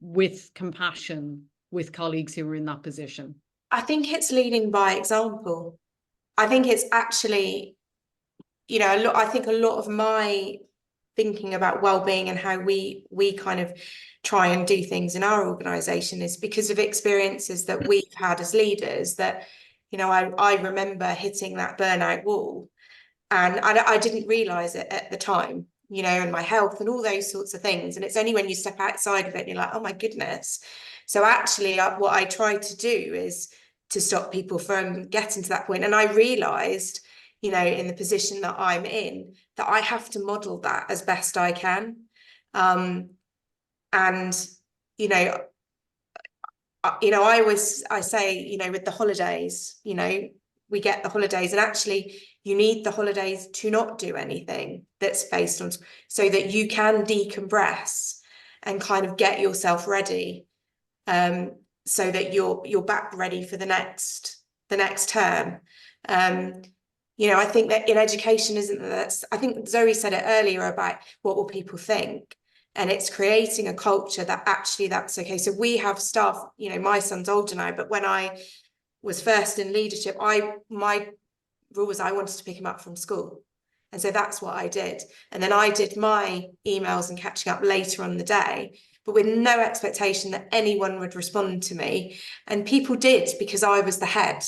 with compassion with colleagues who are in that position? I think it's leading by example. I think it's actually, you know, I think a lot of my thinking about well-being and how we kind of try and do things in our organization is because of experiences that we've had as leaders, that, you know, I remember hitting that burnout wall, and I didn't realize it at the time, you know, and my health and all those sorts of things. And it's only when you step outside of it and you're like, oh my goodness. So actually what I try to do is to stop people from getting to that point. And I realized, you know, in the position that I'm in, that I have to model that as best I can. And, you know, I say, you know, with the holidays, you know, we get the holidays, and actually you need the holidays to not do anything that's based on, so that you can decompress and kind of get yourself ready, so that you're back ready for the next term. You know, I think that in education, I think Zoe said it earlier about what will people think, and it's creating a culture that actually that's okay. So we have staff, you know, my son's older now, but when I was first in leadership, my rule was I wanted to pick him up from school. And so that's what I did. And then I did my emails and catching up later on the day, but with no expectation that anyone would respond to me. And people did, because I was the head.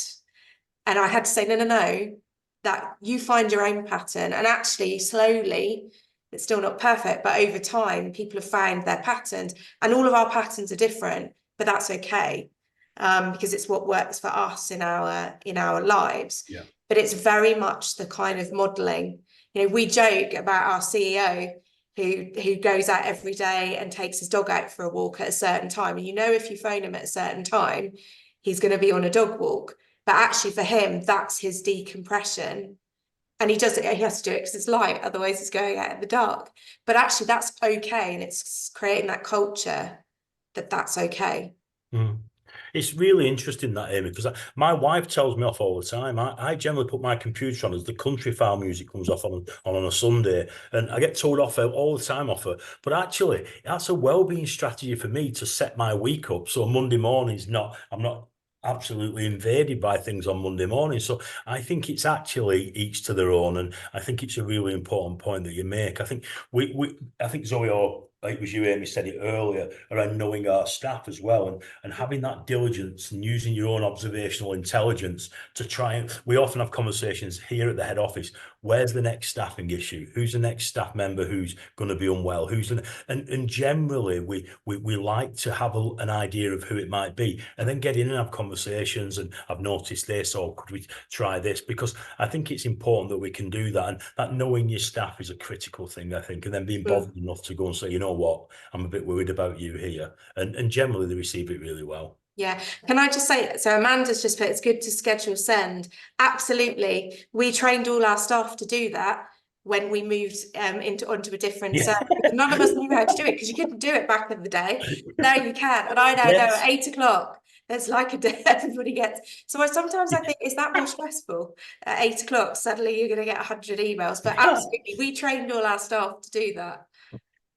And I had to say, no, that you find your own pattern. And actually, slowly, it's still not perfect, but over time, people have found their patterns. And all of our patterns are different, but that's okay, because it's what works for us in our lives. Yeah. But it's very much the kind of modeling. You know, we joke about our CEO who goes out every day and takes his dog out for a walk at a certain time. And you know, if you phone him at a certain time, he's going to be on a dog walk. But actually for him, that's his decompression. And he has to do it because it's light, otherwise he's going out in the dark. But actually that's okay. And it's creating that culture that that's okay. Mm. It's really interesting, that, Amy, because my wife tells me off all the time. I generally put my computer on as the country file music comes off on a Sunday, and I get told off all the time off her. But actually, that's a well-being strategy for me to set my week up so Monday morning's I'm not absolutely invaded by things on Monday morning. So I think it's actually each to their own, and I think it's a really important point that you make. I think I think Zoe, or it was you, Amy, said it earlier around knowing our staff as well, and having that diligence and using your own observational intelligence to try. And we often have conversations here at the head office. Where's the next staffing issue? Who's the next staff member who's going to be unwell? And generally we like to have an idea of who it might be, and then get in and have conversations. And I've noticed this, or could we try this? Because I think it's important that we can do that, and that knowing your staff is a critical thing, I think, and then being bothered enough to go and say, you know what, I'm a bit worried about you here, and generally they receive it really well. Yeah. Can I just say, so Amanda's just put, it's good to schedule send. Absolutely. We trained all our staff to do that when we moved onto a different service. None of us knew how to do it, because you couldn't do it back in the day. Now you can. And I now know at 8 o'clock, there's like a day everybody gets. So sometimes I think, is that more stressful? At 8 o'clock, suddenly you're going to get 100 emails. But absolutely, we trained all our staff to do that.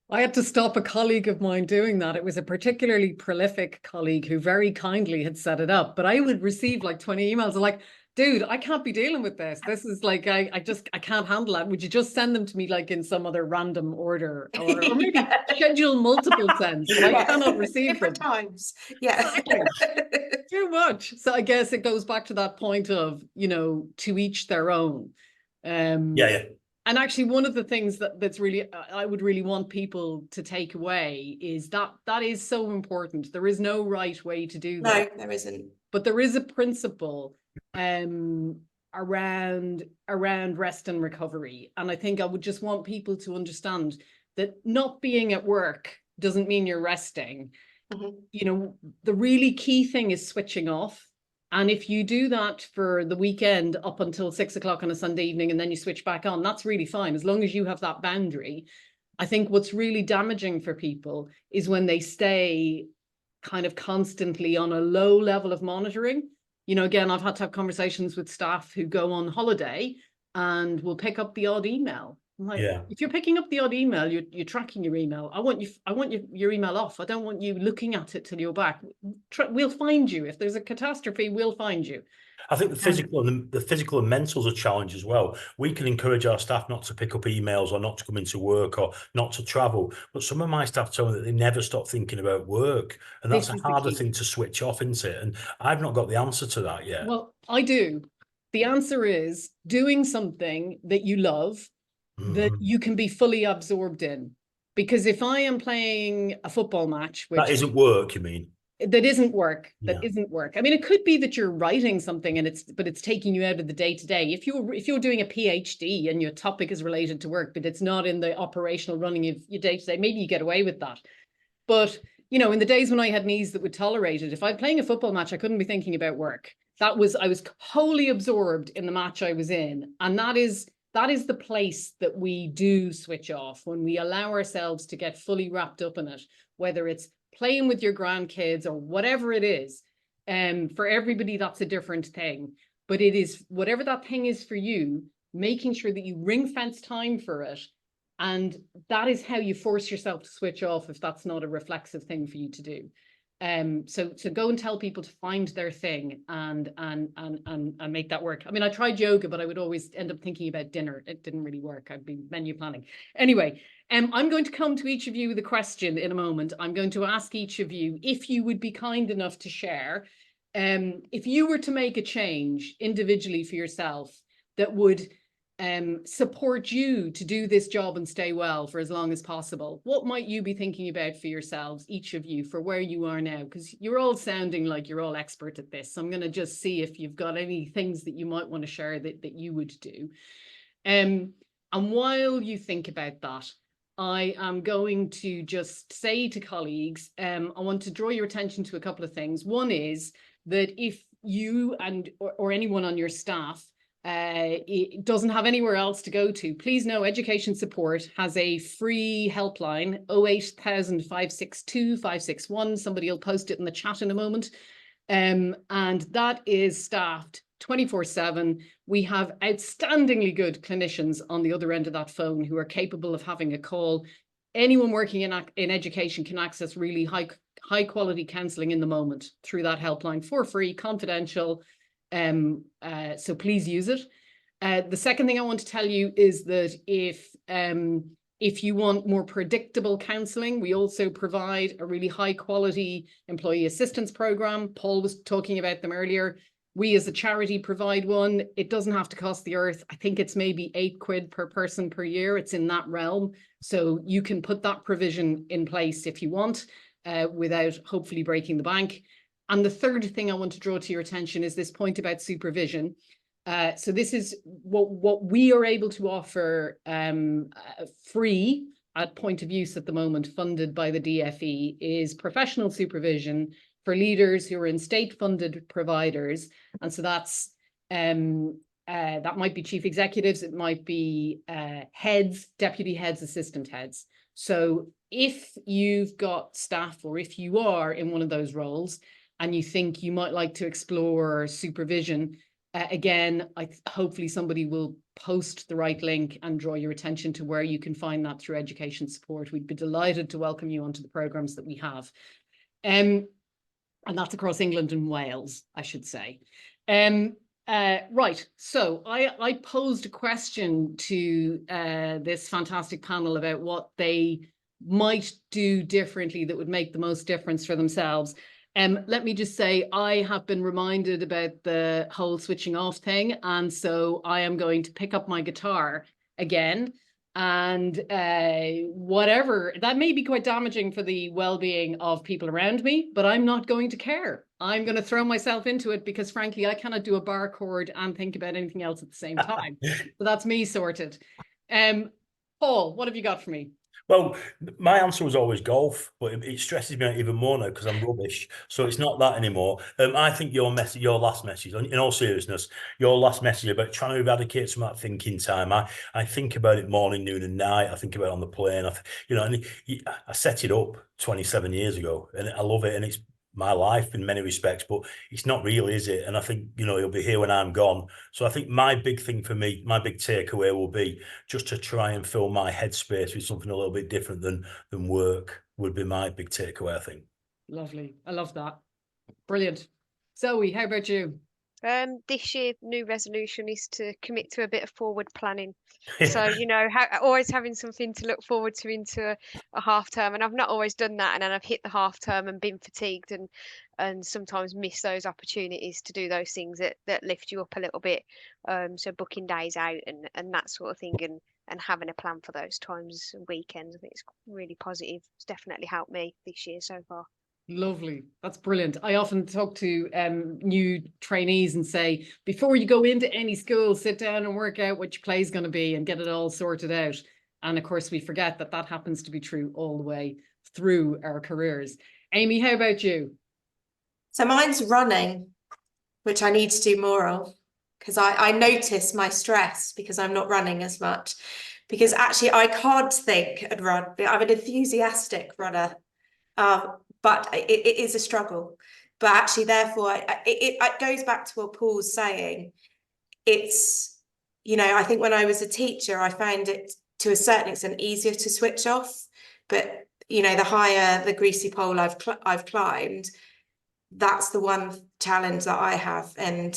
I had to stop a colleague of mine doing that. It was a particularly prolific colleague who very kindly had set it up, but I would receive like 20 emails like, dude, I can't be dealing with this. This is like, I can't handle that. Would you just send them to me like in some other random order, or maybe schedule multiple sends, but I cannot receive them. Different times. Yeah. Too much. So I guess it goes back to that point of, you know, to each their own. Yeah. And actually, one of the things that's really, I would really want people to take away is that is so important. There is no right way to do that. No, there isn't. But there is a principle around rest and recovery. And I think I would just want people to understand that not being at work doesn't mean you're resting. Mm-hmm. You know, the really key thing is switching off. And if you do that for the weekend up until 6 o'clock on a Sunday evening and then you switch back on, that's really fine, as long as you have that boundary. I think what's really damaging for people is when they stay kind of constantly on a low level of monitoring. You know, again, I've had to have conversations with staff who go on holiday and will pick up the odd email. I'm like, if you're picking up the odd email, you're tracking your email. I want your email off. I don't want you looking at it till you're back. We'll find you. If there's a catastrophe, we'll find you. I think the physical and mental is a challenge as well. We can encourage our staff not to pick up emails or not to come into work or not to travel. But some of my staff tell me that they never stop thinking about work. And that's a harder thing to switch off, isn't it? And I've not got the answer to that yet. Well, I do. The answer is doing something that you love, that you can be fully absorbed in. Because if I am playing a football match, which that isn't work, you mean? That isn't work. That isn't work. I mean, it could be that you're writing something and it's taking you out of the day-to-day. If you're doing a PhD and your topic is related to work, but it's not in the operational running of your day-to-day, maybe you get away with that. But, you know, in the days when I had knees that would tolerate it, if I'm playing a football match, I couldn't be thinking about work. I was wholly absorbed in the match I was in. And that is the place that we do switch off, when we allow ourselves to get fully wrapped up in it, whether it's playing with your grandkids or whatever it is. For everybody, that's a different thing. But it is whatever that thing is for you, making sure that you ring fence time for it. And that is how you force yourself to switch off if that's not a reflexive thing for you to do. So go and tell people to find their thing and make that work. I mean, I tried yoga, but I would always end up thinking about dinner. It didn't really work. I'd be menu planning. Anyway, I'm going to come to each of you with a question in a moment. I'm going to ask each of you if you would be kind enough to share, if you were to make a change individually for yourself that would support you to do this job and stay well for as long as possible, what might you be thinking about for yourselves, each of you, for where you are now? Because you're all sounding like you're all expert at this. So I'm going to just see if you've got any things that you might want to share that you would do. And while you think about that, I am going to just say to colleagues, I want to draw your attention to a couple of things. One is that if you or anyone on your staff it doesn't have anywhere else to go to, please know Education Support has a free helpline, 08000 562 561. Somebody will post it in the chat in a moment. And that is staffed 24/7. We have outstandingly good clinicians on the other end of that phone who are capable of having a call. Anyone working in education can access really high quality counselling in the moment through that helpline for free, confidential. So please use it. The second thing I want to tell you is that if you want more predictable counselling, we also provide a really high quality employee assistance program. Paul was talking about them earlier. We as a charity provide one. It doesn't have to cost the earth. I think it's maybe £8 per person per year. It's in that realm. So you can put that provision in place if you want, without hopefully breaking the bank. And the third thing I want to draw to your attention is this point about supervision. So this is what we are able to offer free at point of use at the moment, funded by the DFE, is professional supervision for leaders who are in state-funded providers. And so that's that might be chief executives, it might be heads, deputy heads, assistant heads. So if you've got staff, or if you are in one of those roles and you think you might like to explore supervision, again, hopefully somebody will post the right link and draw your attention to where you can find that through Education Support. We'd be delighted to welcome you onto the programs that we have. And that's across England and Wales, I should say. Right. So I posed a question to this fantastic panel about what they might do differently that would make the most difference for themselves. Let me just say, I have been reminded about the whole switching off thing. And so I am going to pick up my guitar again. And whatever, that may be quite damaging for the well-being of people around me, but I'm not going to care. I'm going to throw myself into it because, frankly, I cannot do a bar chord and think about anything else at the same time. So that's me sorted. Paul, what have you got for me? Well, my answer was always golf, but it stresses me out even more now because I'm rubbish. So it's not that anymore. I think your last message, in all seriousness, your last message about trying to eradicate some of that thinking time. I think about it morning, noon, and night. I think about it on the plane. And I set it up 27 years ago, and I love it, and it's my life in many respects, but it's not real, is it? And I think, he'll be here when I'm gone. So I think my big thing for me, my big takeaway will be just to try and fill my headspace with something a little bit different than work would be my big takeaway, I think. Lovely. I love that. Brilliant. Zoe, how about you? This year, new resolution is to commit to a bit of forward planning. So, always having something to look forward to into a half term. And I've not always done that. And then I've hit the half term and been fatigued and sometimes miss those opportunities to do those things that lift you up a little bit. So booking days out and that sort of thing and having a plan for those times and weekends. I think it's really positive. It's definitely helped me this year so far. Lovely. That's brilliant. I often talk to new trainees and say, before you go into any school, sit down and work out what your play is going to be and get it all sorted out. And of course, we forget that happens to be true all the way through our careers. Amy, how about you? So mine's running, which I need to do more of, because I notice my stress because I'm not running as much. Because actually I can't think and run. I'm an enthusiastic runner. But it is a struggle. But actually, therefore, it goes back to what Paul's saying. It's, I think when I was a teacher, I found it to a certain extent easier to switch off. But, the higher the greasy pole I've climbed, that's the one challenge that I have. And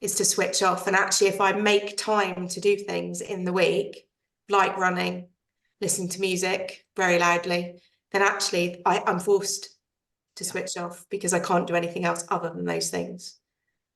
is to switch off. And actually, if I make time to do things in the week, like running, listen to music very loudly, then actually I'm forced to switch off because I can't do anything else other than those things.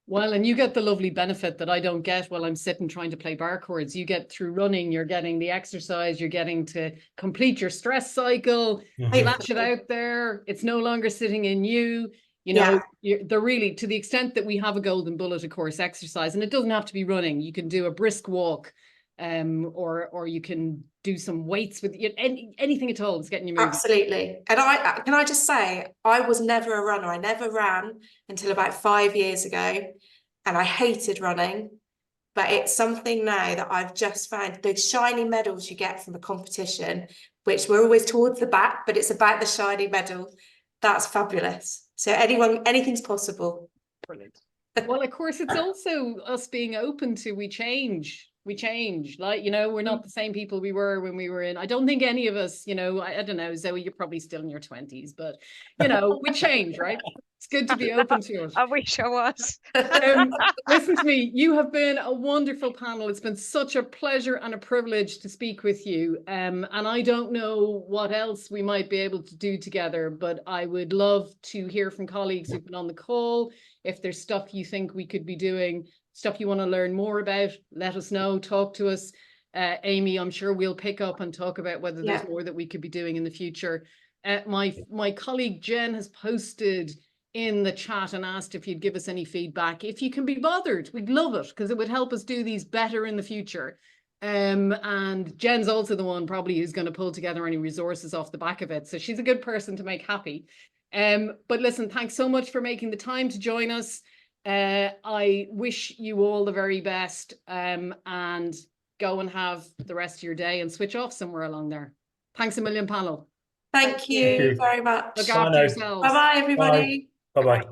Well, and you get the lovely benefit that I don't get while I'm sitting trying to play bar chords. You get through running, you're getting the exercise, you're getting to complete your stress cycle, lash it out there. It's no longer sitting in you. They're really, to the extent that we have a golden bullet, of course, exercise, and it doesn't have to be running. You can do a brisk walk, or you can do some weights with anything at all. It's getting you moving. Absolutely. And can I just say, I was never a runner. I never ran until about 5 years ago, and I hated running. But it's something now that I've just found, those shiny medals you get from a competition, which we're always towards the back, but it's about the shiny medal. That's fabulous. So anything's possible. Brilliant. Well, of course, it's also us being open to we change. Like, we're not the same people we were when we were in. I don't think any of us, I don't know, Zoe, you're probably still in your 20s, but, we change, right? It's good to be open to it. I wish I was. Listen to me. You have been a wonderful panel. It's been such a pleasure and a privilege to speak with you. And I don't know what else we might be able to do together, but I would love to hear from colleagues who've been on the call. If there's stuff you think we could be doing, stuff you want to learn more about, let us know, talk to us. Amy, I'm sure we'll pick up and talk about whether there's more that we could be doing in the future. My colleague Jen has posted in the chat and asked if you'd give us any feedback. If you can be bothered, we'd love it because it would help us do these better in the future. And Jen's also the one probably who's going to pull together any resources off the back of it. So she's a good person to make happy. But listen, thanks so much for making the time to join us. I wish you all the very best, and go and have the rest of your day and switch off somewhere along there. Thanks a million, panel. Thank you very much. Look after yourselves. Bye-bye, everybody. Bye-bye.